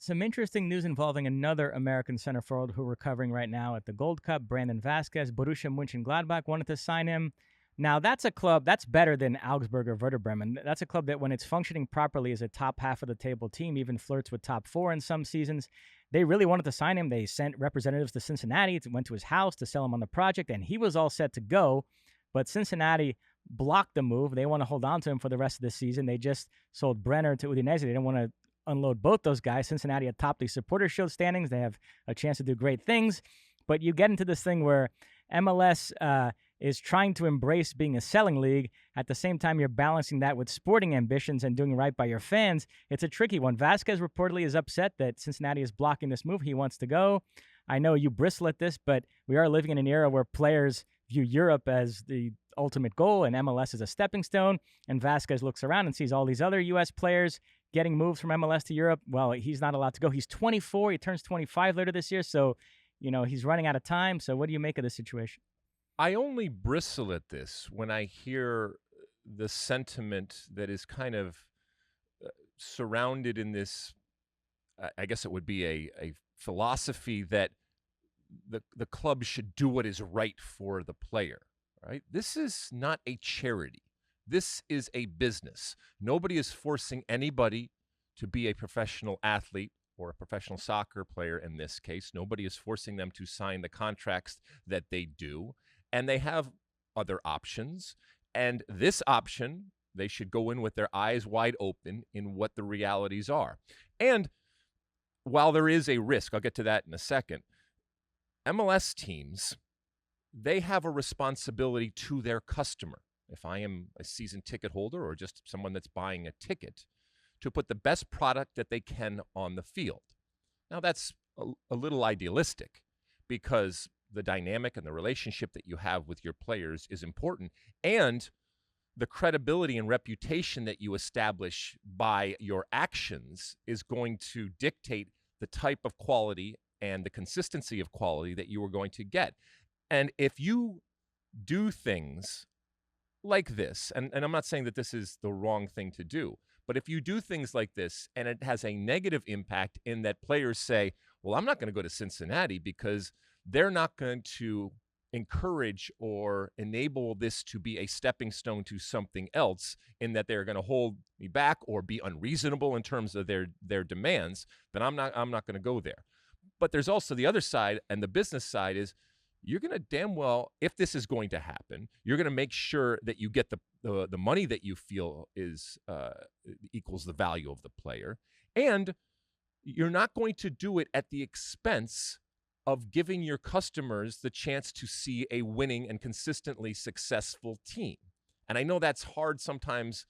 some interesting news involving another American center forward who we're covering right now at the Gold Cup, Brandon Vázquez. Borussia Mönchengladbach wanted to sign him. Now, that's a club that's better than Augsburg or Werder Bremen. That's a club that, when it's functioning properly as a top half of the table team, even flirts with top four in some seasons. They really wanted to sign him. They sent representatives to Cincinnati, went to his house to sell him on the project, and he was all set to go. But Cincinnati blocked the move. They want to hold on to him for the rest of the season. They just sold Brenner to Udinese. They didn't want to unload both those guys. Cincinnati atop the Supporters Shield standings. They have a chance to do great things. But you get into this thing where MLS is trying to embrace being a selling league. At the same time, you're balancing that with sporting ambitions and doing right by your fans. It's a tricky one. Vázquez reportedly is upset that Cincinnati is blocking this move. He wants to go. I know you bristle at this, but we are living in an era where players view Europe as the ultimate goal and MLS as a stepping stone. And Vázquez looks around and sees all these other U.S. players getting moves from MLS to Europe. Well, he's not allowed to go. He's 24. He turns 25 later this year. So, he's running out of time. So what do you make of this situation? I only bristle at this when I hear the sentiment that is kind of surrounded in this, I guess it would be a philosophy that the club should do what is right for the player, right? This is not a charity. This is a business. Nobody is forcing anybody to be a professional athlete or a professional soccer player in this case. Nobody is forcing them to sign the contracts that they do. And they have other options. And this option, they should go in with their eyes wide open in what the realities are. And while there is a risk, I'll get to that in a second, MLS teams, they have a responsibility to their customer. If I am a season ticket holder or just someone that's buying a ticket, to put the best product that they can on the field. Now, that's a little idealistic because the dynamic and the relationship that you have with your players is important, and the credibility and reputation that you establish by your actions is going to dictate the type of quality and the consistency of quality that you are going to get. And if you do things like this, and I'm not saying that this is the wrong thing to do, but if you do things like this and it has a negative impact in that players say, well, I'm not going to go to Cincinnati because they're not going to encourage or enable this to be a stepping stone to something else, in that they're going to hold me back or be unreasonable in terms of their demands, then I'm not going to go there. But there's also the other side, and the business side is, you're going to damn well, if this is going to happen, you're going to make sure that you get the money that you feel is equals the value of the player. And you're not going to do it at the expense of giving your customers the chance to see a winning and consistently successful team. And I know that's hard sometimes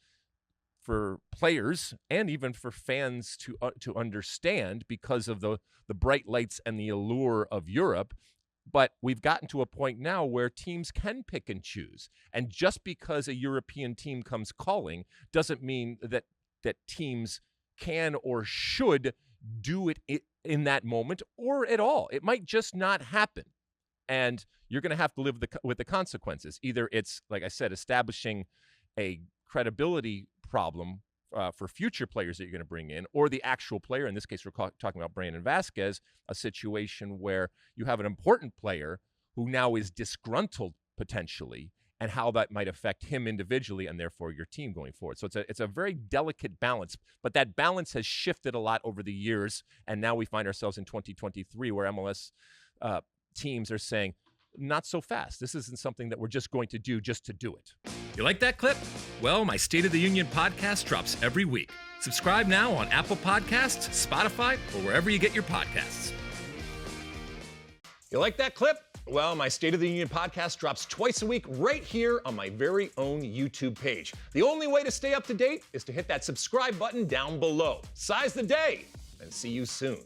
for players and even for fans to understand because of the bright lights and the allure of Europe. But we've gotten to a point now where teams can pick and choose. And just because a European team comes calling doesn't mean that teams can or should do it in that moment or at all. It might just not happen. And you're going to have to live with the consequences. Either it's, like I said, establishing a credibility problem for future players that you're going to bring in, or the actual player. In this case, we're talking about Brandon Vázquez, a situation where you have an important player who now is disgruntled potentially, and how that might affect him individually and therefore your team going forward. So it's a very delicate balance, but that balance has shifted a lot over the years, and now we find ourselves in 2023 where MLS teams are saying, not so fast. This isn't something that we're just going to do just to do it. You like that clip? Well, my State of the Union podcast drops every week. Subscribe now on Apple Podcasts, Spotify, or wherever you get your podcasts. You like that clip? Well, my State of the Union podcast drops twice a week right here on my very own YouTube page. The only way to stay up to date is to hit that subscribe button down below. Size the day, and see you soon.